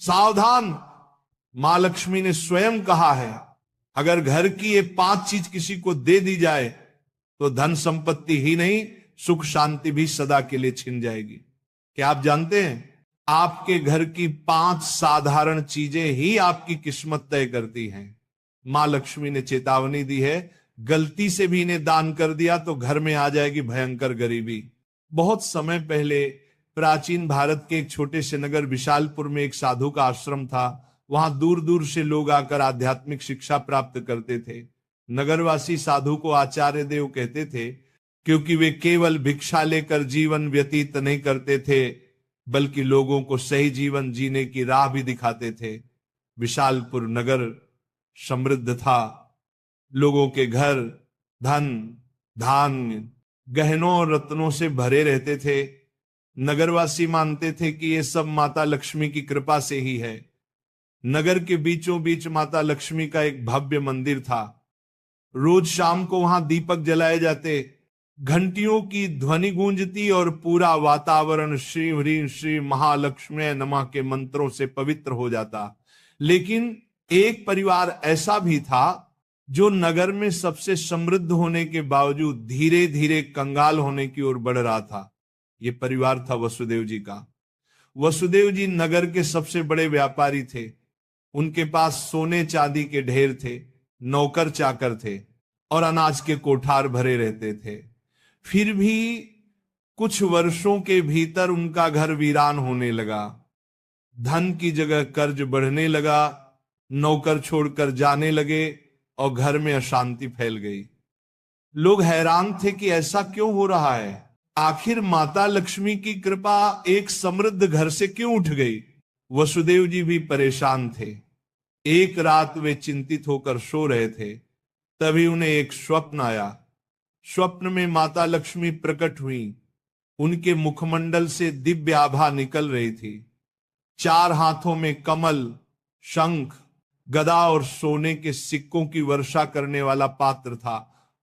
सावधान, मां लक्ष्मी ने स्वयं कहा है, अगर घर की ये 5 चीज किसी को दे दी जाए तो धन संपत्ति ही नहीं, सुख शांति भी सदा के लिए छिन जाएगी। क्या आप जानते हैं, आपके घर की 5 साधारण चीजें ही आपकी किस्मत तय करती हैं। मां लक्ष्मी ने चेतावनी दी है, गलती से भी इन्हें दान कर दिया तो घर में आ जाएगी भयंकर गरीबी। बहुत समय पहले प्राचीन भारत के एक छोटे से नगर विशालपुर में एक साधु का आश्रम था। वहां दूर दूर से लोग आकर आध्यात्मिक शिक्षा प्राप्त करते थे। नगरवासी साधु को आचार्य देव कहते थे, क्योंकि वे केवल भिक्षा लेकर जीवन व्यतीत नहीं करते थे, बल्कि लोगों को सही जीवन जीने की राह भी दिखाते थे। विशालपुर नगर समृद्ध था, लोगों के घर धन धान्य गहनों और रत्नों से भरे रहते थे। नगरवासी मानते थे कि ये सब माता लक्ष्मी की कृपा से ही है। नगर के बीचों बीच माता लक्ष्मी का एक भव्य मंदिर था। रोज शाम को वहां दीपक जलाए जाते, घंटियों की ध्वनि गूंजती और पूरा वातावरण श्री ह्रीं श्री महालक्ष्मी नमः के मंत्रों से पवित्र हो जाता। लेकिन एक परिवार ऐसा भी था जो नगर में सबसे समृद्ध होने के बावजूद धीरे धीरे कंगाल होने की ओर बढ़ रहा था। यह परिवार था वसुदेव जी का। वसुदेव जी नगर के सबसे बड़े व्यापारी थे। उनके पास सोने चांदी के ढेर थे, नौकर चाकर थे और अनाज के कोठार भरे रहते थे। फिर भी कुछ वर्षों के भीतर उनका घर वीरान होने लगा। धन की जगह कर्ज बढ़ने लगा, नौकर छोड़कर जाने लगे और घर में अशांति फैल गई। लोग हैरान थे कि ऐसा क्यों हो रहा है, आखिर माता लक्ष्मी की कृपा एक समृद्ध घर से क्यों उठ गई। वसुदेव जी भी परेशान थे। एक रात वे चिंतित होकर सो रहे थे, तभी उन्हें एक स्वप्न आया। स्वप्न में माता लक्ष्मी प्रकट हुई। उनके मुखमंडल से दिव्य आभा निकल रही थी। 4 हाथों में कमल, शंख, गदा और सोने के सिक्कों की वर्षा करने वाला पात्र था।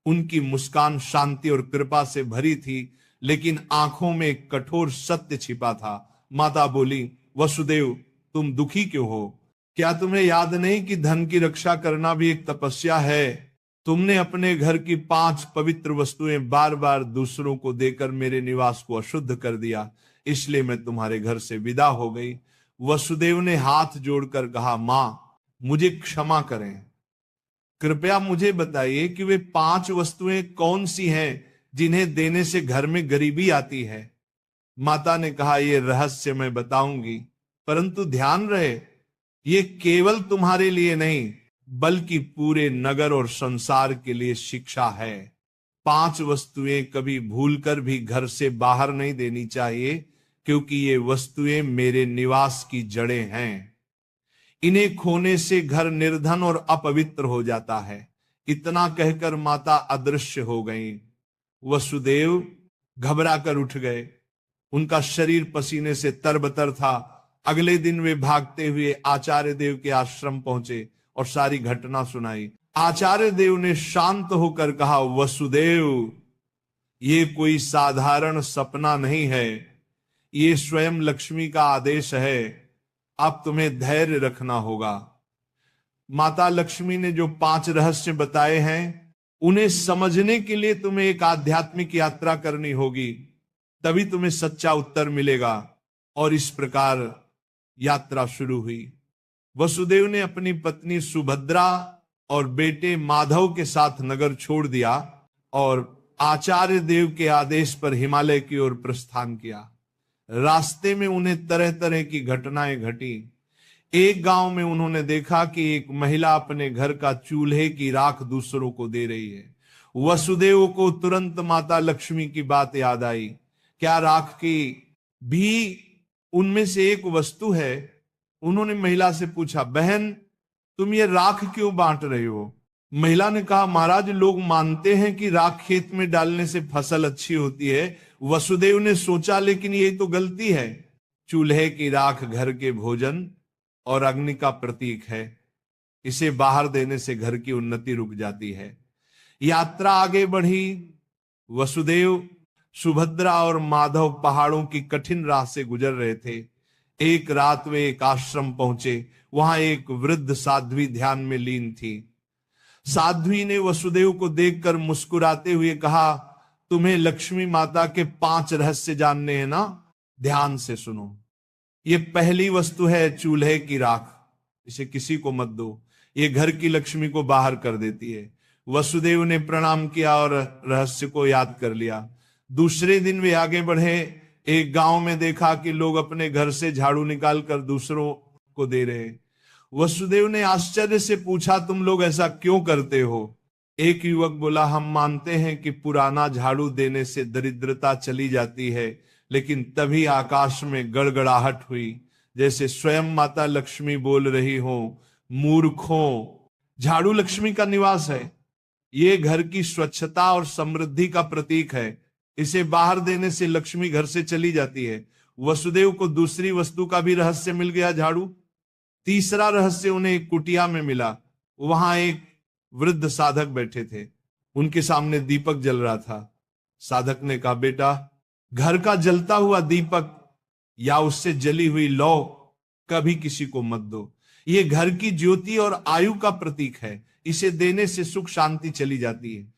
उनकी मुस्कान शांति और कृपा से भरी थी, लेकिन आंखों में एक कठोर सत्य छिपा था। माता बोली, वसुदेव तुम दुखी क्यों हो? क्या तुम्हें याद नहीं कि धन की रक्षा करना भी एक तपस्या है? तुमने अपने घर की 5 पवित्र वस्तुएं बार बार दूसरों को देकर मेरे निवास को अशुद्ध कर दिया, इसलिए मैं तुम्हारे घर से विदा हो गई। वसुदेव ने हाथ जोड़कर कहा, मां मुझे क्षमा करें, कृपया मुझे बताइए कि वे 5 वस्तुएं कौन सी हैं जिन्हें देने से घर में गरीबी आती है। माता ने कहा, यह रहस्य मैं बताऊंगी, परंतु ध्यान रहे ये केवल तुम्हारे लिए नहीं बल्कि पूरे नगर और संसार के लिए शिक्षा है। 5 वस्तुएं कभी भूलकर भी घर से बाहर नहीं देनी चाहिए, क्योंकि ये वस्तुएं मेरे निवास की जड़ें हैं। इन्हें खोने से घर निर्धन और अपवित्र हो जाता है। इतना कहकर माता अदृश्य हो गई। वसुदेव घबरा कर उठ गए। उनका शरीर पसीने से तरबतर था। अगले दिन वे भागते हुए आचार्य देव के आश्रम पहुंचे और सारी घटना सुनाई। आचार्य देव ने शांत होकर कहा, वसुदेव ये कोई साधारण सपना नहीं है, ये स्वयं लक्ष्मी का आदेश है। अब तुम्हें धैर्य रखना होगा। माता लक्ष्मी ने जो 5 रहस्य बताए हैं, उन्हें समझने के लिए तुम्हें एक आध्यात्मिक यात्रा करनी होगी, तभी तुम्हें सच्चा उत्तर मिलेगा। और इस प्रकार यात्रा शुरू हुई। वसुदेव ने अपनी पत्नी सुभद्रा और बेटे माधव के साथ नगर छोड़ दिया और आचार्य देव के आदेश पर हिमालय की ओर प्रस्थान किया। रास्ते में उन्हें तरह तरह की घटनाएं घटी। एक गांव में उन्होंने देखा कि एक महिला अपने घर का चूल्हे की राख दूसरों को दे रही है। वसुदेव को तुरंत माता लक्ष्मी की बात याद आई। क्या राख की भी उनमें से एक वस्तु है? उन्होंने महिला से पूछा, बहन तुम ये राख क्यों बांट रही हो? महिला ने कहा, महाराज लोग मानते हैं कि राख खेत में डालने से फसल अच्छी होती है। वसुदेव ने सोचा, लेकिन ये तो गलती है। चूल्हे की राख घर के भोजन और अग्नि का प्रतीक है। इसे बाहर देने से घर की उन्नति रुक जाती है। यात्रा आगे बढ़ी। वसुदेव, सुभद्रा और माधव पहाड़ों की कठिन राह से गुजर रहे थे। एक रात वे एक आश्रम पहुंचे। वहां एक वृद्ध साध्वी ध्यान में लीन थी। साध्वी ने वसुदेव को देखकर मुस्कुराते हुए कहा, तुम्हें लक्ष्मी माता के 5 रहस्य जानने हैं ना? ध्यान से सुनो। ये पहली वस्तु है चूल्हे की राख। इसे किसी को मत दो, ये घर की लक्ष्मी को बाहर कर देती है। वसुदेव ने प्रणाम किया और रहस्य को याद कर लिया। दूसरे दिन वे आगे बढ़े। एक गांव में देखा कि लोग अपने घर से झाड़ू निकालकर दूसरों को दे रहे। वसुदेव ने आश्चर्य से पूछा, तुम लोग ऐसा क्यों करते हो? एक युवक बोला, हम मानते हैं कि पुराना झाड़ू देने से दरिद्रता चली जाती है। लेकिन तभी आकाश में गड़गड़ाहट हुई, जैसे स्वयं माता लक्ष्मी बोल रही हो, मूर्खों, झाड़ू लक्ष्मी का निवास है। ये घर की स्वच्छता और समृद्धि का प्रतीक है। इसे बाहर देने से लक्ष्मी घर से चली जाती है। वसुदेव को दूसरी वस्तु का भी रहस्य मिल गया, झाड़ू। तीसरा रहस्य उन्हें एक कुटिया में मिला। वहां एक वृद्ध साधक बैठे थे। उनके सामने दीपक जल रहा था। साधक ने कहा, बेटा, घर का जलता हुआ दीपक या उससे जली हुई लौ कभी किसी को मत दो। ये घर की ज्योति और आयु का प्रतीक है। इसे देने से सुख शांति चली जाती है।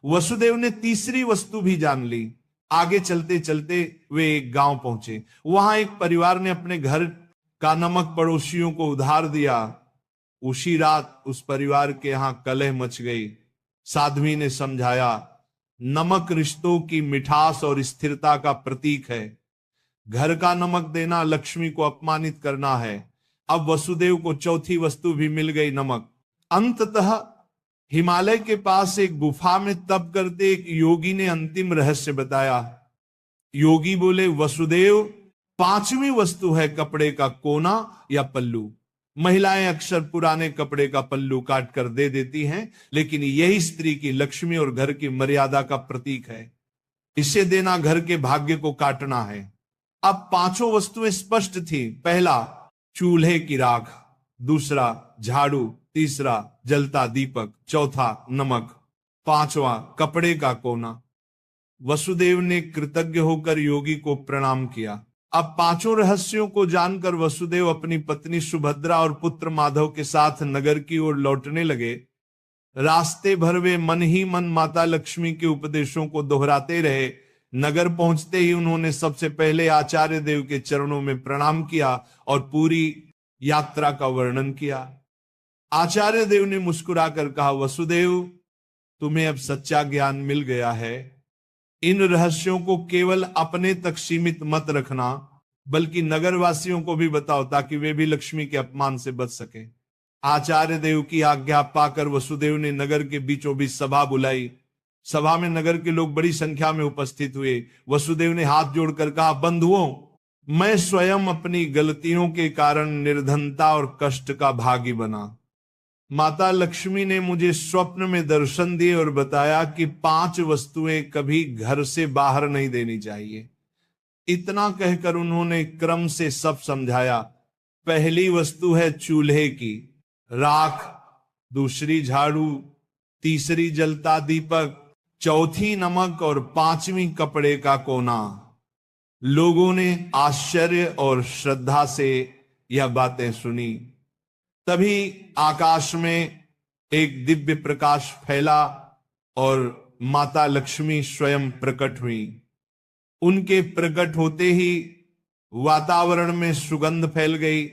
वसुदेव ने तीसरी वस्तु भी जान ली। आगे चलते चलते वे एक गांव पहुंचे। वहां एक परिवार ने अपने घर का नमक पड़ोसियों को उधार दिया। उसी रात उस परिवार के यहां कलह मच गई। साध्वी ने समझाया, नमक रिश्तों की मिठास और स्थिरता का प्रतीक है। घर का नमक देना लक्ष्मी को अपमानित करना है। अब वसुदेव को चौथी वस्तु भी मिल गई, नमक। अंततः हिमालय के पास एक गुफा में तप करते एक योगी ने अंतिम रहस्य बताया। योगी बोले, वसुदेव, 5वीं वस्तु है कपड़े का कोना या पल्लू। महिलाएं अक्सर पुराने कपड़े का पल्लू काट कर दे देती हैं, लेकिन यही स्त्री की लक्ष्मी और घर की मर्यादा का प्रतीक है। इसे देना घर के भाग्य को काटना है। अब 5 वस्तुएं स्पष्ट थी। पहला, चूल्हे की राख। दूसरा, झाड़ू। तीसरा, जलता दीपक। चौथा, नमक। 5वां, कपड़े का कोना। वसुदेव ने कृतज्ञ होकर योगी को प्रणाम किया। अब 5 रहस्यों को जानकर वसुदेव अपनी पत्नी सुभद्रा और पुत्र माधव के साथ नगर की ओर लौटने लगे। रास्ते भर वे मन ही मन माता लक्ष्मी के उपदेशों को दोहराते रहे। नगर पहुंचते ही उन्होंने सबसे पहले आचार्य देव के चरणों में प्रणाम किया और पूरी यात्रा का वर्णन किया। आचार्य देव ने मुस्कुराकर कहा, वसुदेव, तुम्हें अब सच्चा ज्ञान मिल गया है। इन रहस्यों को केवल अपने तक सीमित मत रखना, बल्कि नगरवासियों को भी बताओ, ताकि वे भी लक्ष्मी के अपमान से बच सके। आचार्य देव की आज्ञा पाकर वसुदेव ने नगर के बीचों बीच सभा बुलाई। सभा में नगर के लोग बड़ी संख्या में उपस्थित हुए। वसुदेव ने हाथ जोड़कर कहा, बंधुओं, मैं स्वयं अपनी गलतियों के कारण निर्धनता और कष्ट का भागी बना। माता लक्ष्मी ने मुझे स्वप्न में दर्शन दिए और बताया कि 5 वस्तुएं कभी घर से बाहर नहीं देनी चाहिए। इतना कहकर उन्होंने क्रम से सब समझाया। पहली वस्तु है चूल्हे की राख, दूसरी झाड़ू, तीसरी जलता दीपक, चौथी नमक और 5वीं कपड़े का कोना। लोगों ने आश्चर्य और श्रद्धा से यह बातें सुनी। तभी आकाश में एक दिव्य प्रकाश फैला और माता लक्ष्मी स्वयं प्रकट हुई। उनके प्रकट होते ही वातावरण में सुगंध फैल गई।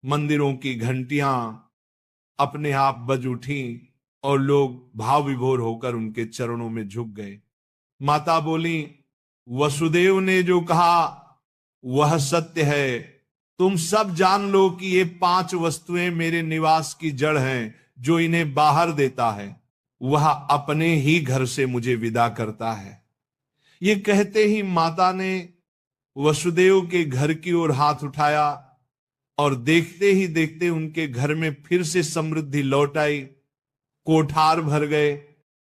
मंदिरों की घंटियां अपने आप बज उठी और लोग भाव विभोर होकर उनके चरणों में झुक गए। माता बोली, वसुदेव ने जो कहा वह सत्य है। तुम सब जान लो कि ये 5 वस्तुएं मेरे निवास की जड़ हैं। जो इन्हें बाहर देता है वह अपने ही घर से मुझे विदा करता है। ये कहते ही माता ने वसुदेव के घर की ओर हाथ उठाया और देखते ही देखते उनके घर में फिर से समृद्धि लौट आई। कोठार भर गए,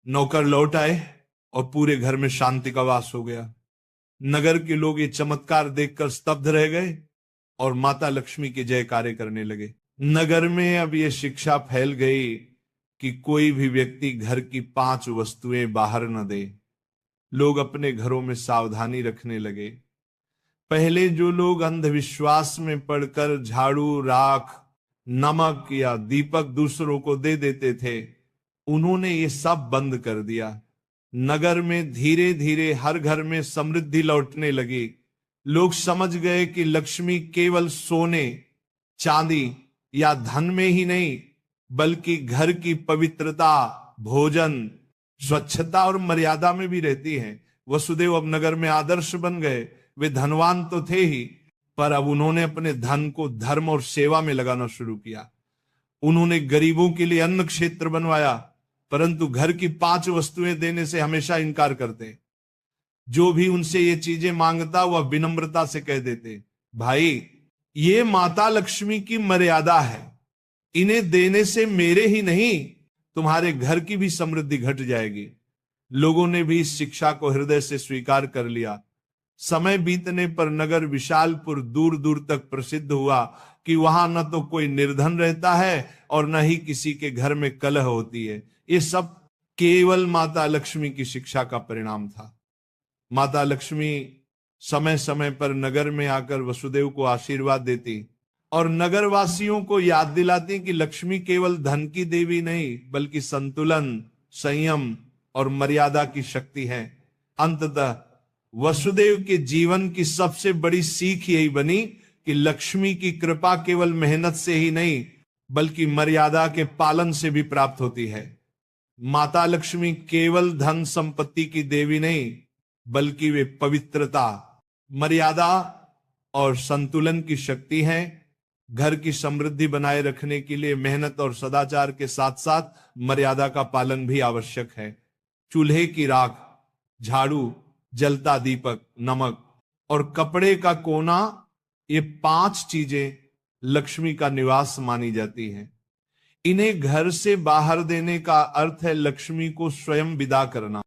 नौकर लौट आए और पूरे घर में शांति का वास हो गया। नगर के लोग ये चमत्कार देखकर स्तब्ध रह गए और माता लक्ष्मी के जयकारे करने लगे। नगर में अब यह शिक्षा फैल गई कि कोई भी व्यक्ति घर की 5 वस्तुएं बाहर न दे। लोग अपने घरों में सावधानी रखने लगे। पहले जो लोग अंधविश्वास में पड़कर झाड़ू, राख, नमक या दीपक दूसरों को दे देते थे, उन्होंने ये सब बंद कर दिया। नगर में धीरे धीरे हर घर में समृद्धि लौटने लगी। लोग समझ गए कि लक्ष्मी केवल सोने, चांदी या धन में ही नहीं, बल्कि घर की पवित्रता, भोजन, स्वच्छता और मर्यादा में भी रहती है। वसुदेव अब नगर में आदर्श बन गए। वे धनवान तो थे ही, पर अब उन्होंने अपने धन को धर्म और सेवा में लगाना शुरू किया। उन्होंने गरीबों के लिए अन्न क्षेत्र बनवाया, परंतु घर की 5 वस्तुएं देने से हमेशा इनकार करते। जो भी उनसे ये चीजें मांगता वह विनम्रता से कह देते, भाई ये माता लक्ष्मी की मर्यादा है, इन्हें देने से मेरे ही नहीं तुम्हारे घर की भी समृद्धि घट जाएगी। लोगों ने भी इस शिक्षा को हृदय से स्वीकार कर लिया। समय बीतने पर नगर विशालपुर दूर दूर तक प्रसिद्ध हुआ कि वहां न तो कोई निर्धन रहता है और न ही किसी के घर में कलह होती है। ये सब केवल माता लक्ष्मी की शिक्षा का परिणाम था। माता लक्ष्मी समय समय पर नगर में आकर वसुदेव को आशीर्वाद देती और नगरवासियों को याद दिलाती कि लक्ष्मी केवल धन की देवी नहीं, बल्कि संतुलन, संयम और मर्यादा की शक्ति है। अंततः वसुदेव के जीवन की सबसे बड़ी सीख यही बनी कि लक्ष्मी की कृपा केवल मेहनत से ही नहीं, बल्कि मर्यादा के पालन से भी प्राप्त होती है। माता लक्ष्मी केवल धन संपत्ति की देवी नहीं, बल्कि वे पवित्रता, मर्यादा और संतुलन की शक्ति है। घर की समृद्धि बनाए रखने के लिए मेहनत और सदाचार के साथ साथ मर्यादा का पालन भी आवश्यक है। चूल्हे की राख, झाड़ू, जलता दीपक, नमक और कपड़े का कोना, ये 5 चीजें लक्ष्मी का निवास मानी जाती हैं। इन्हें घर से बाहर देने का अर्थ है लक्ष्मी को स्वयं विदा करना।